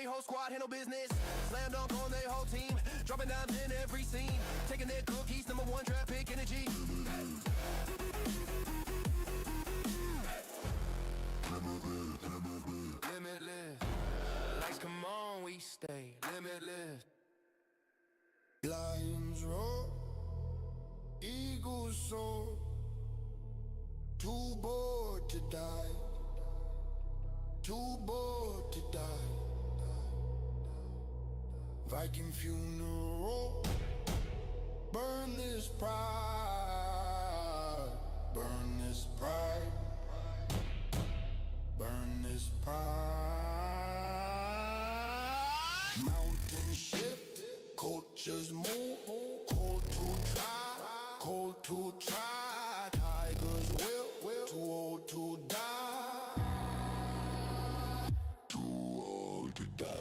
whole squad handle business. Slam dunk on their whole team. Dropping dimes in every scene. Taking their cookies, number one draft pick energy. Limitless. Lights come on, we stay limitless. Lions roar, eagles soar. Too bored to die. Too bored to die. Viking funeral. Burn this pride. Burn this pride. Burn this pride. Mountain ship. Cultures move. Cold to try. Cold to try. Tigers will. Too old to die. Too old to die.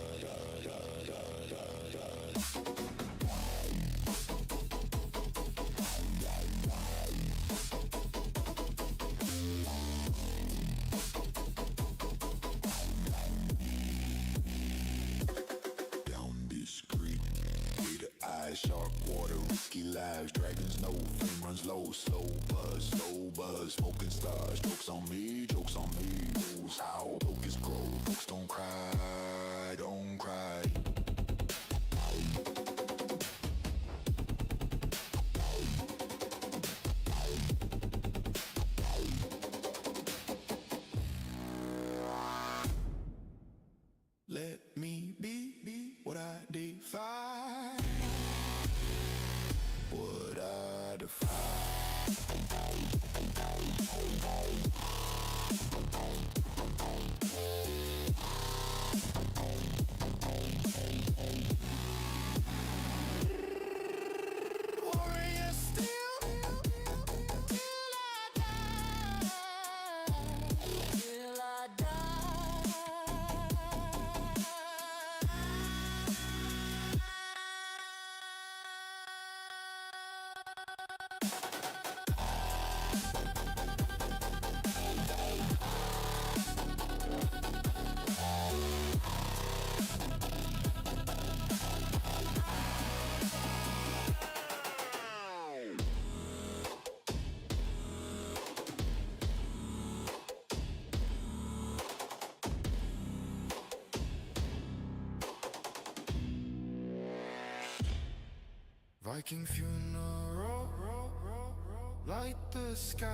Shark water, risky lives, dragons know, flame runs low, slow buzz, smoking stars, jokes on me, rules how focus grow, folks don't cry, don't cry. Let me be what I define. What I define. Warrior still, till I die. Till I die. Viking funeral, light the sky.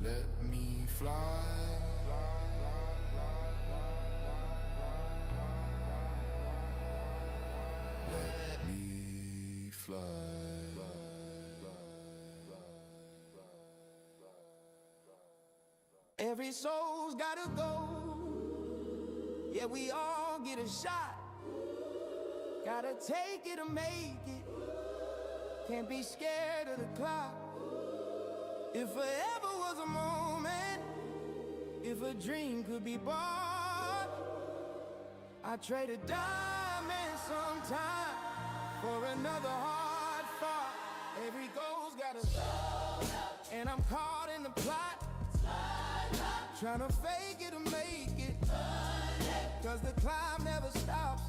Let me fly. Let me fly. Every soul's gotta go. Yeah, we all get a shot. Gotta take it or make it. Can't be scared of the clock. If forever was a moment, if a dream could be bought, I'd trade a diamond sometime for another hard fought. Every goal's got a soul, and I'm caught in the plot. Trying to fake it or make it, cause the climb never stops.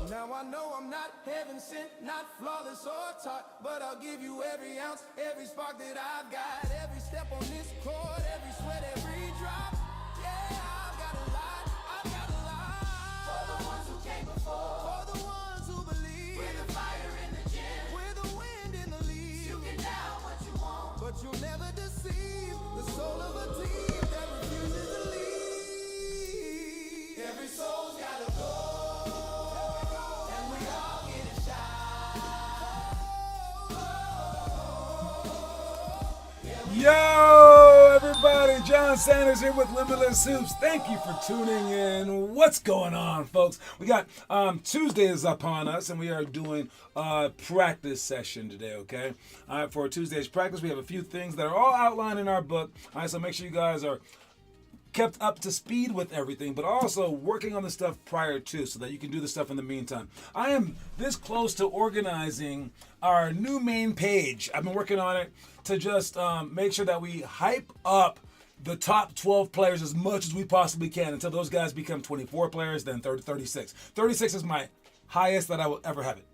Now I know I'm not heaven sent, not flawless or taught, but I'll give you every ounce, every spark that I've got. Every step on this court, every sweat, every drop. Yeah, I've got a lot. For the ones who came before, for the ones who believe. We're the fire in the gym, we're the wind in the leaves. You can doubt what you want, but you'll never deceive the soul of a team that refuses to leave. Every soul's gotta go. Yo, everybody, John Sanders here with Limitless Hoops. Thank you for tuning in. What's going on, folks? We got Tuesday is upon us, and we are doing a practice session today, okay? All right, for Tuesday's practice, we have a few things that are all outlined in our book. All right, so make sure you guys are kept up to speed with everything, but also working on the stuff prior to so that you can do the stuff in the meantime. I am this close to organizing our new main page. I've been working on it to just make sure that we hype up the top 12 players as much as we possibly can until those guys become 24 players, then 36. 36 is my highest that I will ever have it.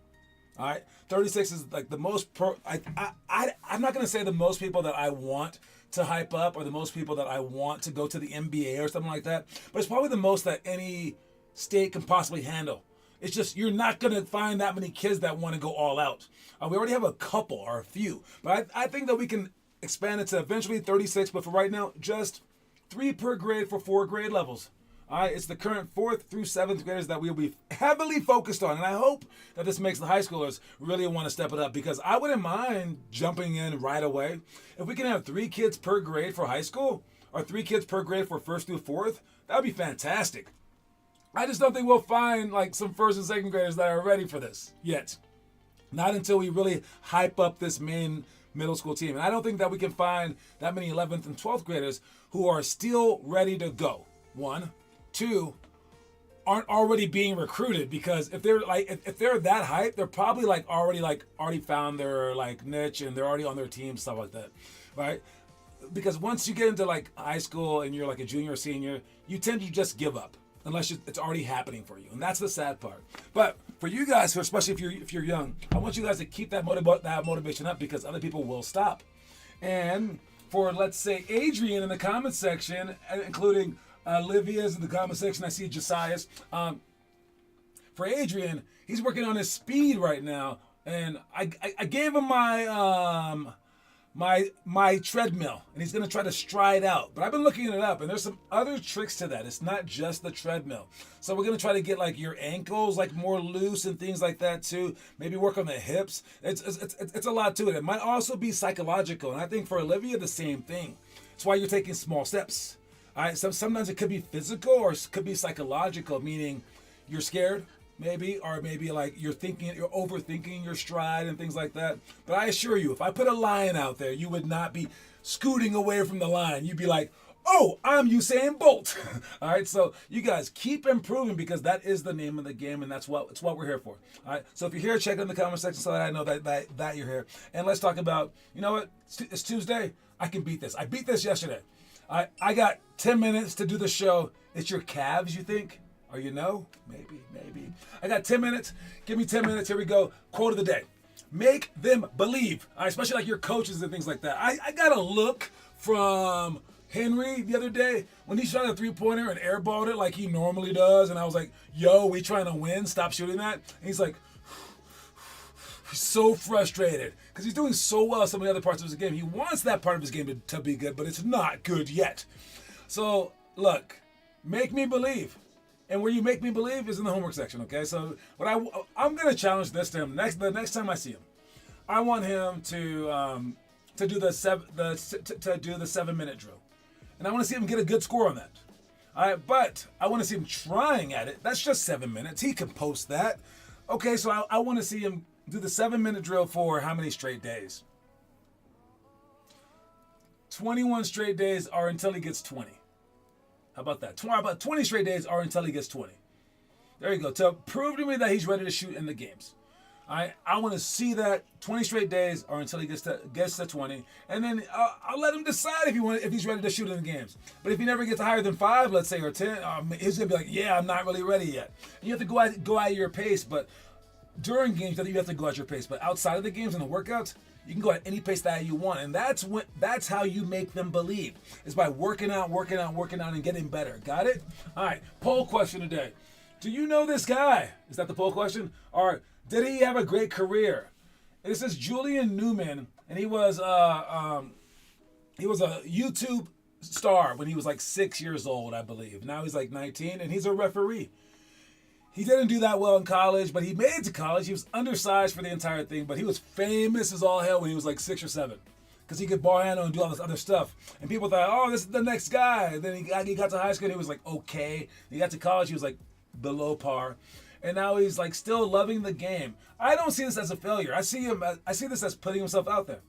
All right, 36 is like the most I'm not going to say the most people that I want to hype up or the most people that I want to go to the NBA or something like that, but it's probably the most that any state can possibly handle. It's just you're not going to find that many kids that want to go all out. We already have a couple or a few, but I think that we can expand it to eventually 36, but for right now, just 3 per grade for 4 grade levels. All right, it's the current 4th through 7th graders that we'll be heavily focused on. And I hope that this makes the high schoolers really want to step it up, because I wouldn't mind jumping in right away. If we can have 3 kids per grade for high school or 3 kids per grade for 1st through 4th, that would be fantastic. I just don't think we'll find like some 1st and 2nd graders that are ready for this yet. Not until we really hype up this main middle school team. And I don't think that we can find that many 11th and 12th graders who are still ready to go. 1. 2, aren't already being recruited, because if they're that hype, they're probably already found their like niche and they're already on their team, stuff like that, right? Because once you get into like high school and you're like a junior or senior, you tend to just give up unless it's already happening for you, and that's the sad part. But for you guys, especially if you're young, I want you guys to keep that motivation up, because other people will stop. And for, let's say, Adrian in the comment section, including Livia's in the comment section. I see Josiah's. For Adrian, he's working on his speed right now, and I gave him my treadmill, and he's gonna try to stride out. But I've been looking it up, and there's some other tricks to that. It's not just the treadmill. So we're gonna try to get like your ankles like more loose and things like that too. Maybe work on the hips. It's a lot to it. It might also be psychological, and I think for Olivia the same thing. That's why you're taking small steps. All right, so sometimes it could be physical or it could be psychological, meaning you're scared, maybe, or maybe like you're overthinking your stride and things like that. But I assure you, if I put a lion out there, you would not be scooting away from the lion. You'd be like, oh, I'm Usain Bolt. All right, so you guys keep improving, because that is the name of the game, and it's what we're here for. All right, so if you're here, check it in the comment section so that I know that you're here. And let's talk about, you know what, it's Tuesday. I can beat this. I beat this yesterday. I got 10 minutes to do the show. It's your calves, you think? Or you know? Maybe. I got 10 minutes. Give me 10 minutes. Here we go. Quote of the day. Make them believe. Especially like your coaches and things like that. I got a look from Henry the other day when he shot a 3-pointer and airballed it like he normally does. And I was like, yo, we trying to win? Stop shooting that. And he's like, he's so frustrated because he's doing so well some of the other parts of his game. He wants that part of his game to be good, but it's not good yet. So, look, make me believe. And where you make me believe is in the homework section, okay? So, what I'm going to challenge this to him the next time I see him. I want him to do the 7-minute drill. And I want to see him get a good score on that. All right, but I want to see him trying at it. That's just 7 minutes. He can post that. Okay, so I want to see him do the 7-minute drill for how many straight days? 21 straight days or until he gets 20. How about that? About 20 straight days or until he gets 20. There you go. To prove to me that he's ready to shoot in the games. I want to see that 20 straight days or until he gets to 20, and then I'll let him decide if he's ready to shoot in the games. But if he never gets higher than 5, let's say, or 10, he's gonna be like, yeah, I'm not really ready yet. And you have to go at your pace, but during games, you have to go at your pace. But outside of the games and the workouts, you can go at any pace that you want, and that's how you make them believe. Is by working out, and getting better. Got it? All right. Poll question today: do you know this guy? Is that the poll question? Or did he have a great career? This is Julian Newman, and he was a YouTube star when he was like 6 years old, I believe. Now he's like 19, and he's a referee. He didn't do that well in college, but he made it to college. He was undersized for the entire thing, but he was famous as all hell when he was like 6 or 7, because he could ball handle and do all this other stuff. And people thought, oh, this is the next guy. Then he got to high school, and he was like, okay. He got to college, he was like below par. And now he's like still loving the game. I don't see this as a failure. I see this as putting himself out there.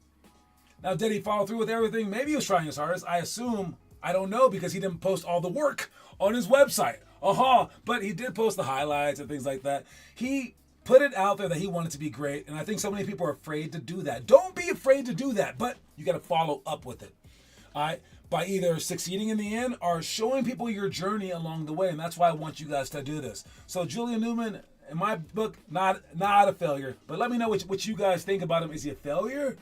Now, did he follow through with everything? Maybe he was trying his hardest. I assume. I don't know, because he didn't post all the work on his website. But he did post the highlights and things like that. He put it out there that he wanted to be great, and I think so many people are afraid to do that. Don't be afraid to do that, but you got to follow up with it. All right. by either succeeding in the end or showing people your journey along the way. And that's why I want you guys to do this. So Julian Newman, in my book, not a failure. But let me know what you guys think about him. Is he a failure?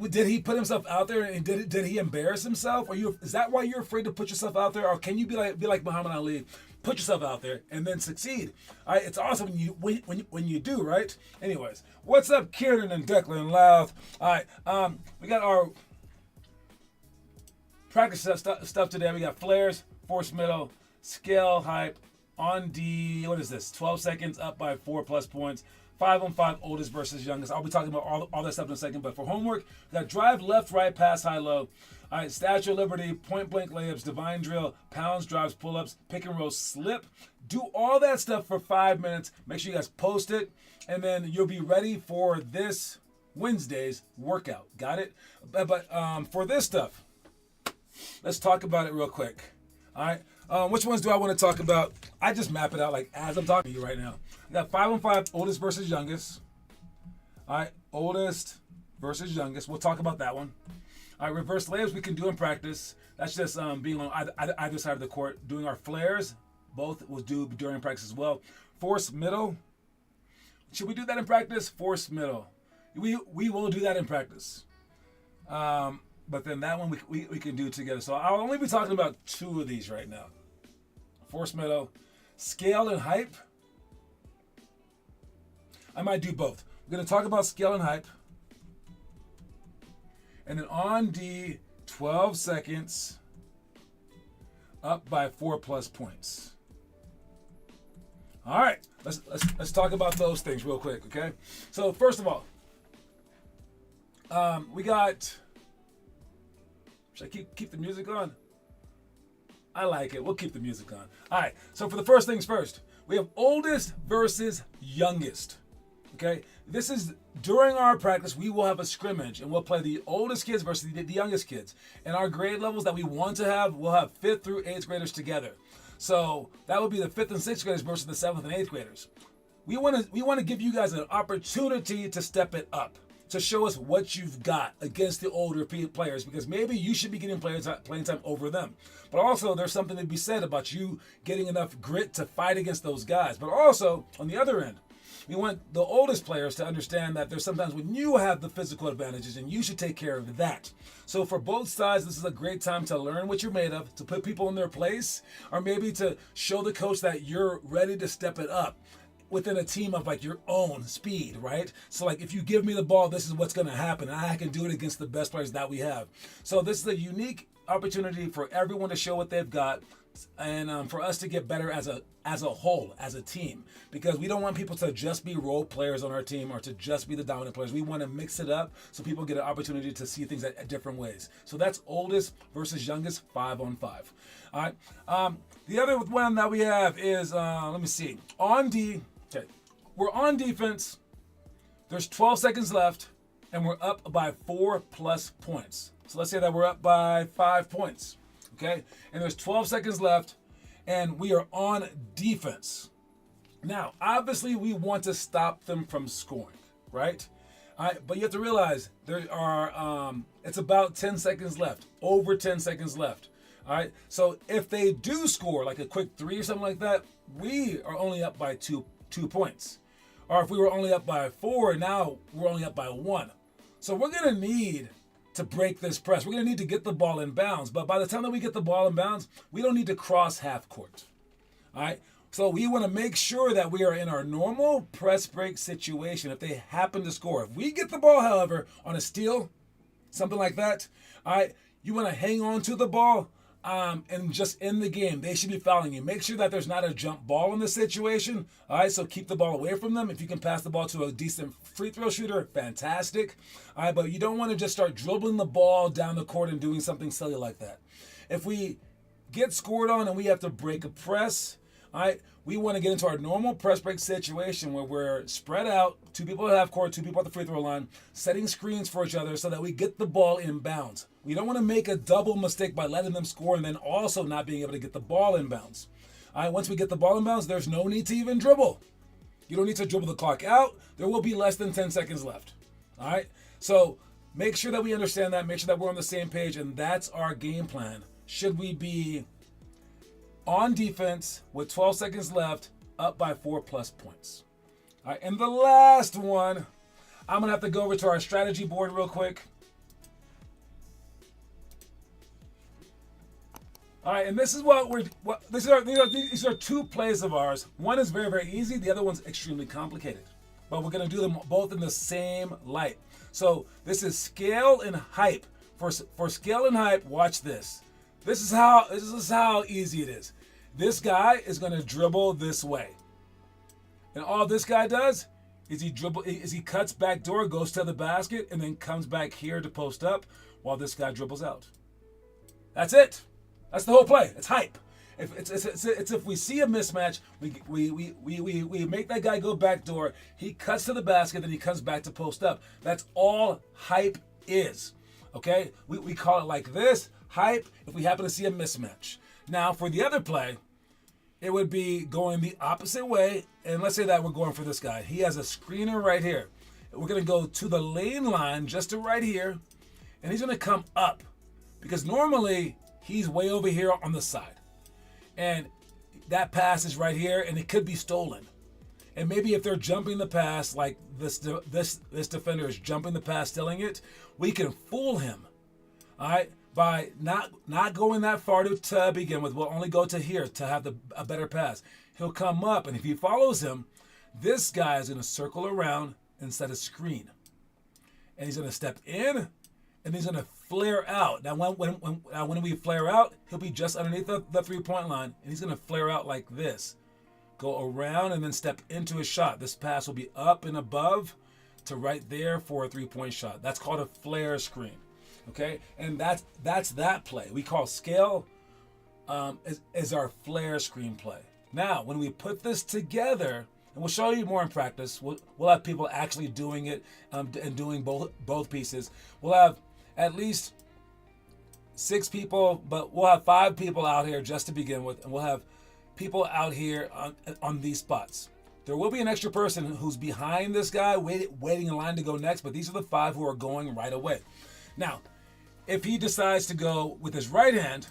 Did he put himself out there and did he embarrass himself? Is that why you're afraid to put yourself out there? Or can you be like Muhammad Ali, put yourself out there and then succeed? All right, it's awesome when you do, right? Anyways, what's up, Kieran and Declan Louth? All right, we got our practice stuff today. We got flares, force middle, scale, hype, on D. What is this? 12 seconds up by 4+ points. 5-on-5 oldest versus youngest. I'll be talking about all that stuff in a second. But for homework, we got drive, left, right, pass, high, low. All right, Statue of Liberty, point blank layups, divine drill, pounds, drives, pull-ups, pick and roll, slip. Do all that stuff for 5 minutes. Make sure you guys post it, and then you'll be ready for this Wednesday's workout. Got it? But for this stuff, let's talk about it real quick. All right. Which ones do I want to talk about? I just map it out like as I'm talking to you right now. I got 5-on-5, oldest versus youngest. All right, oldest versus youngest. We'll talk about that one. All right, reverse layups we can do in practice. That's just being on either side of the court. Doing our flares, both we'll do during practice as well. Force middle. Should we do that in practice? Force middle. We will do that in practice. But then that one we can do together. So I'll only be talking about 2 of these right now. Force middle, scale and hype. I might do both. We're going to talk about scale and hype. And then on D, 12 seconds, up by 4+ points. All right, let's talk about those things real quick, okay? So first of all, we got. Should I keep the music on? I like it. We'll keep the music on. All right. So for the first things first, we have oldest versus youngest. Okay. This is during our practice. We will have a scrimmage and we'll play the oldest kids versus the youngest kids. And our grade levels that we want to have, we'll have 5th through 8th graders together. So that would be the 5th and 6th graders versus the 7th and 8th graders. We want to give you guys an opportunity to step it up, to show us what you've got against the older players, because maybe you should be getting playing time over them. But also, there's something to be said about you getting enough grit to fight against those guys. But also, on the other end, we want the oldest players to understand that there's sometimes when you have the physical advantages and you should take care of that. So for both sides, this is a great time to learn what you're made of, to put people in their place, or maybe to show the coach that you're ready to step it up within a team of like your own speed, right? So like if you give me the ball, this is what's going to happen. And I can do it against the best players that we have. So this is a unique opportunity for everyone to show what they've got, and for us to get better as a whole, as a team, because we don't want people to just be role players on our team or to just be the dominant players. We want to mix it up so people get an opportunity to see things at different ways. So that's oldest versus youngest, 5-on-5. All right. The other one that we have is, let me see, on D. Okay, we're on defense. There's 12 seconds left, and we're up by 4+ points. So let's say that we're up by 5 points, okay? And there's 12 seconds left, and we are on defense. Now, obviously, we want to stop them from scoring, right? All right, but you have to realize there are, it's about 10 seconds left, over 10 seconds left. All right, so if they do score like a quick 3 or something like that, we are only up by 2 points. Or if we were only up by 4, now we're only up by 1. So we're going to need to break this press. We're going to need to get the ball in bounds. But by the time that we get the ball in bounds, we don't need to cross half court. All right? So we want to make sure that we are in our normal press break situation if they happen to score. If we get the ball, however, on a steal, something like that, all right, you want to hang on to the ball and just in the game. They should be fouling you. Make sure that there's not a jump ball in this situation. All right, so keep the ball away from them. If you can pass the ball to a decent free throw shooter, fantastic. All right, but you don't want to just start dribbling the ball down the court and doing something silly like that. If we get scored on and we have to break a press, all right, we want to get into our normal press break situation where we're spread out, 2 people at half court, 2 people at the free throw line, setting screens for each other so that we get the ball in bounds. We don't want to make a double mistake by letting them score and then also not being able to get the ball in bounds. All right, once we get the ball in bounds, there's no need to even dribble. You don't need to dribble the clock out. There will be less than 10 seconds left. All right, so make sure that we understand that, make sure that we're on the same page, and that's our game plan. Should we be on defense with 12 seconds left, up by 4+ points? All right, and the last one, I'm gonna have to go over to our strategy board real quick. All right, and this is these are 2 plays of ours. One is very, very easy. The other one's extremely complicated. But we're going to do them both in the same light. So this is scale and hype. For scale and hype, watch this. This is how easy it is. This guy is going to dribble this way. And all this guy does is he cuts back door, goes to the basket, and then comes back here to post up while this guy dribbles out. That's it. That's the whole play. It's hype. If we see a mismatch, we make that guy go back door. He cuts to the basket, then he comes back to post up. That's all hype is. Okay? We call it like this, hype, if we happen to see a mismatch. Now, for the other play, it would be going the opposite way. And let's say that we're going for this guy. He has a screener right here. We're going to go to the lane line just to right here. And he's going to come up. Because normally, he's way over here on the side. And that pass is right here, and it could be stolen. And maybe if they're jumping the pass, like this defender is jumping the pass, stealing it, we can fool him, all right, by not going that far to begin with. We'll only go to here to have a better pass. He'll come up, and if he follows him, this guy is going to circle around and set a screen. And he's going to step in, and he's going to flare out. Now, when we flare out, he'll be just underneath the 3-point line, and he's going to flare out like this. Go around and then step into his shot. This pass will be up and above to right there for a 3-point shot. That's called a flare screen, okay? And that's that play. We call scale is our flare screen play. Now, when we put this together, and we'll show you more in practice, we'll have people actually doing it and doing both pieces. We'll have at least 6 people, but we'll have 5 people out here just to begin with, and we'll have people out here on these spots. There will be an extra person who's behind this guy waiting in line to go next, but these are the 5 who are going right away. Now, if he decides to go with his right hand,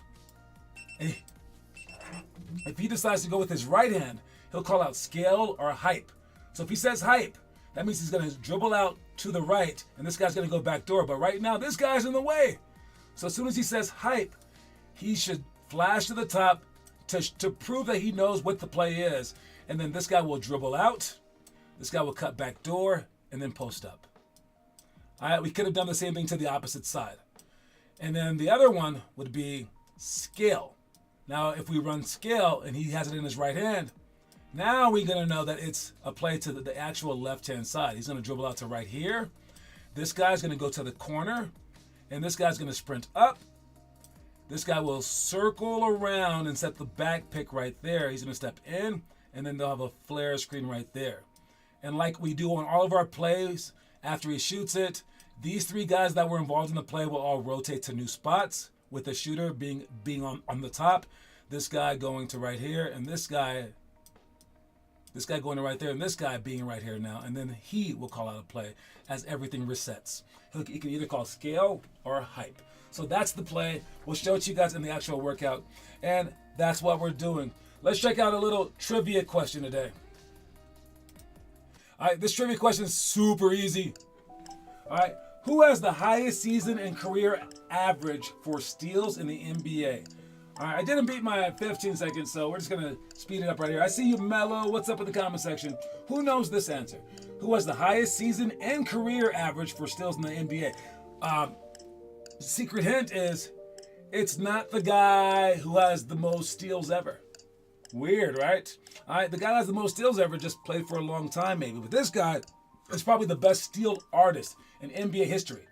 he'll call out scale or hype. So if he says hype, that means he's going to dribble out to the right, and this guy's going to go back door. But right now, this guy's in the way. So as soon as he says hype, he should flash to the top to prove that he knows what the play is. And then this guy will dribble out. This guy will cut back door and then post up. All right, we could have done the same thing to the opposite side. And then the other one would be scale. Now, if we run scale and he has it in his right hand, now we're going to know that it's a play to the actual left-hand side. He's going to dribble out to right here. This guy's going to go to the corner, and this guy's going to sprint up. This guy will circle around and set the back pick right there. He's going to step in, and then they'll have a flare screen right there. And like we do on all of our plays, after he shoots it, these 3 guys that were involved in the play will all rotate to new spots, with the shooter being on the top, this guy going to right here, and this guy going to right there, and this guy being right here now, and then he will call out a play as everything resets. He can either call scale or hype. So that's the play. We'll show it to you guys in the actual workout, and that's what we're doing. Let's check out a little trivia question today. All right, this trivia question is super easy. All right, who has the highest season and career average for steals in the NBA? All right, I didn't beat my 15 seconds, so we're just going to speed it up right here. I see you, Mello. What's up in the comment section? Who knows this answer? Who has the highest season and career average for steals in the NBA? Secret hint is it's not the guy who has the most steals ever. Weird, right? All right, the guy who has the most steals ever just played for a long time maybe. But this guy is probably the best steal artist in NBA history.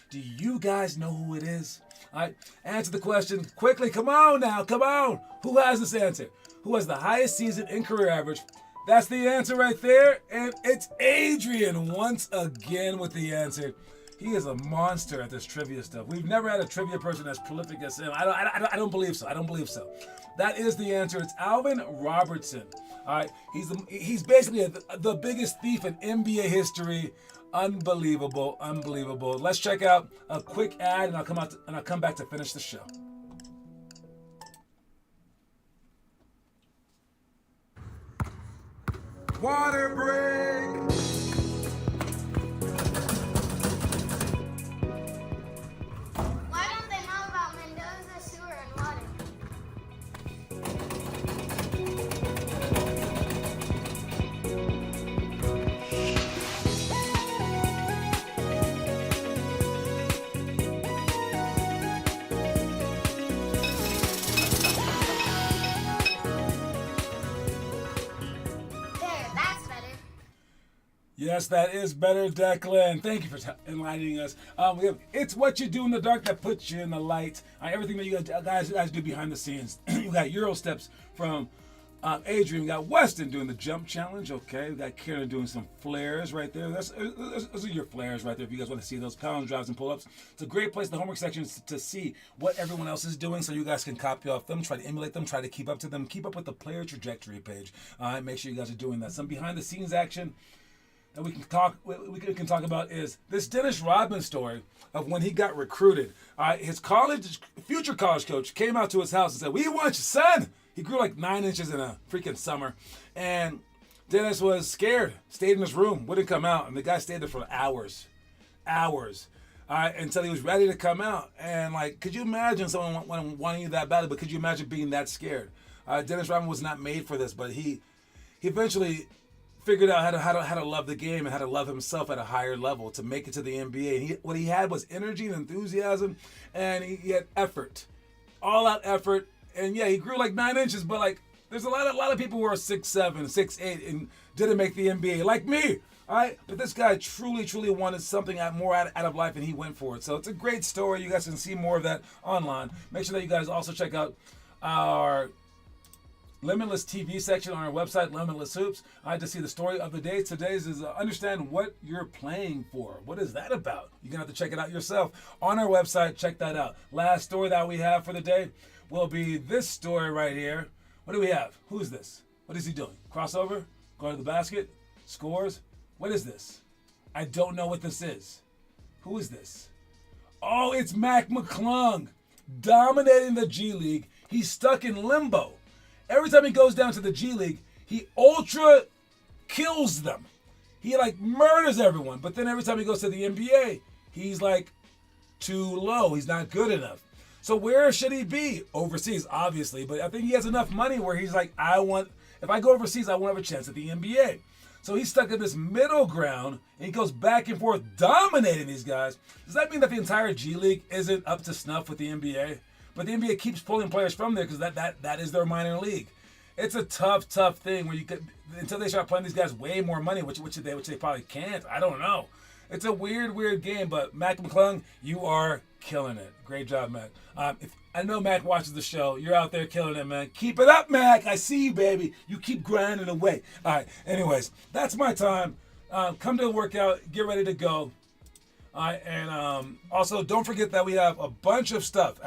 Do you guys know who it is? All right, answer the question quickly. Come on now, come on. Who has this answer? Who has the highest season and career average? That's the answer right there. And it's Adrian once again with the answer. He is a monster at this trivia stuff. We've never had a trivia person as prolific as him. I don't believe so. I don't believe so. That is the answer. It's Alvin Robertson. All right, he's basically the biggest thief in NBA history. Unbelievable, unbelievable. Let's check out a quick ad, and I'll come back to finish the show. Water break. Why don't they know about Mendoza sewer and water? There, that's better. Yes, that is better, Declan. Thank you for enlightening us. We have It's What You Do in the Dark That Puts You in the Light. Everything that you guys do behind the scenes. You got Euro steps from Adrian. We got Weston doing the jump challenge. Okay, we got Kieran doing some flares right there. Those are your flares right there. If you guys want to see those pound drives and pull-ups, it's a great place. The homework section is to see what everyone else is doing, so you guys can copy off them, try to emulate them, try to keep up to them, keep up with the player trajectory page. Make sure you guys are doing that. Some behind-the-scenes action that we can talk about is this Dennis Rodman story of when he got recruited. His future college coach came out to his house and said, "We want you, son." He grew like 9 inches in a freaking summer, and Dennis was scared, stayed in his room, wouldn't come out, and the guy stayed there for hours, until he was ready to come out. And like, could you imagine someone wanting you that badly? But could you imagine being that scared? Dennis Rodman was not made for this, but he eventually figured out how to love the game and how to love himself at a higher level to make it to the NBA. And what he had was energy and enthusiasm, and he had effort, all out effort. And yeah, he grew like 9 inches, but like there's a lot of people who are 6'7", 6'8", and didn't make the NBA, like me. All right, but this guy truly wanted something more out of life, and he went for it. So it's a great story. You guys can see more of that online. Make sure that you guys also check out our Limitless TV section on our website, Limitless Hoops. To see the story of the day. Today's is understand what you're playing for. What is that about? You're going to have to check it out yourself on our website. Check that out. Last story that we have for the day will be this story right here. What do we have? Who's this? What is he doing? Crossover? Going to the basket? Scores? What is this? I don't know what this is. Who is this? Oh, it's Mac McClung dominating the G League. He's stuck in limbo. Every time he goes down to the G League, he ultra kills them. He like murders everyone. But then every time he goes to the NBA, he's like too low. He's not good enough. So where should he be? Overseas, obviously. But I think he has enough money where he's like, if I go overseas, I won't have a chance at the NBA. So he's stuck in this middle ground, and he goes back and forth dominating these guys. Does that mean that the entire G League isn't up to snuff with the NBA? But the NBA keeps pulling players from there because that is their minor league. It's a tough thing where you could, until they start playing these guys way more money, which they probably can't. I don't know. It's a weird game, but Mac McClung, you are killing it. Great job, Mac. I know Mac watches the show. You're out there killing it, man. Keep it up, Mac. I see you, baby. You keep grinding away. All right. Anyways, that's my time. Come to the workout. Get ready to go. All right. And also, don't forget that we have a bunch of stuff,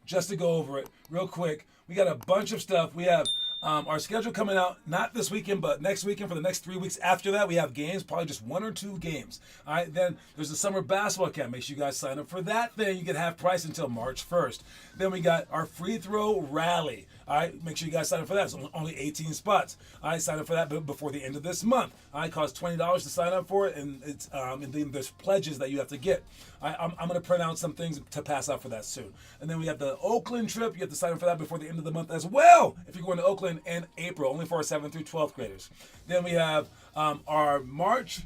just to go over it real quick. We got a bunch of stuff. We have our schedule coming out, not this weekend, but next weekend. For the next 3 weeks after that, we have games, probably just 1 or 2 games. All right, then there's the summer basketball camp. Make sure you guys sign up for that thing. You get half price until March 1st. Then we got our free throw rally. All right, make sure you guys sign up for that. It's only 18 spots. All right, sign up for that before the end of this month. All right, it costs $20 to sign up for it, and it's and then there's pledges that you have to get. I'm going to print out some things to pass out for that soon. And then we have the Oakland trip. You have to sign up for that before the end of the month as well, if you're going to Oakland in April, only for our 7th through 12th graders. Then we have our March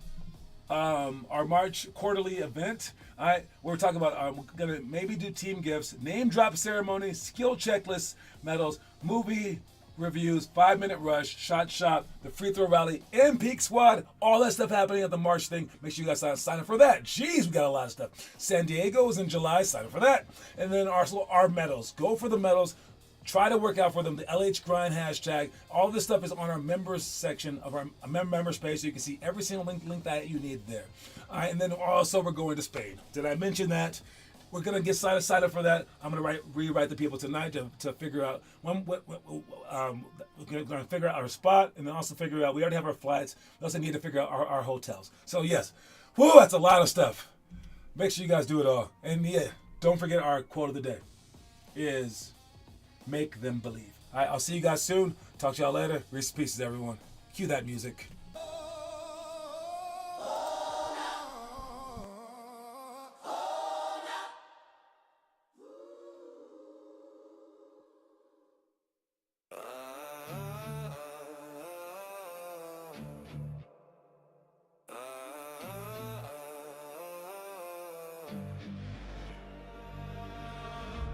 quarterly event. All right, we're talking about we're gonna maybe do team gifts, name drop ceremony, skill checklists, medals, movie reviews, 5-minute rush, shot shop, the free throw rally, and peak squad, all that stuff happening at the March thing. Make sure you guys sign up for that. Jeez, we got a lot of stuff. San Diego is in July. Sign up for that. And then our medals. Go for the medals. Try to work out for them. The LH Grind hashtag. All this stuff is on our members section of our members page, so you can see every single link that you need there. All right, and then also we're going to Spain. Did I mention that? We're gonna get signed up for that. I'm gonna rewrite the people tonight to figure out we're going to figure out our spot, and then also figure out, we already have our flights. We also need to figure out our hotels. So yes, whoo, that's a lot of stuff. Make sure you guys do it all. And yeah, don't forget our quote of the day is make them believe. All right, I'll see you guys soon. Talk to y'all later. Reese's Pieces, everyone. Cue that music.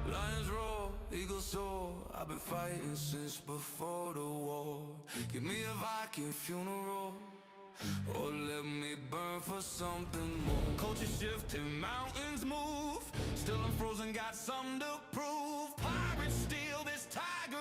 Lions roar, eagles soar. I've been fighting since before the war. Give me a Viking funeral, or let me burn for something more. Culture shifting, mountains move. Still I'm frozen, got something to prove. Pirates steal this tiger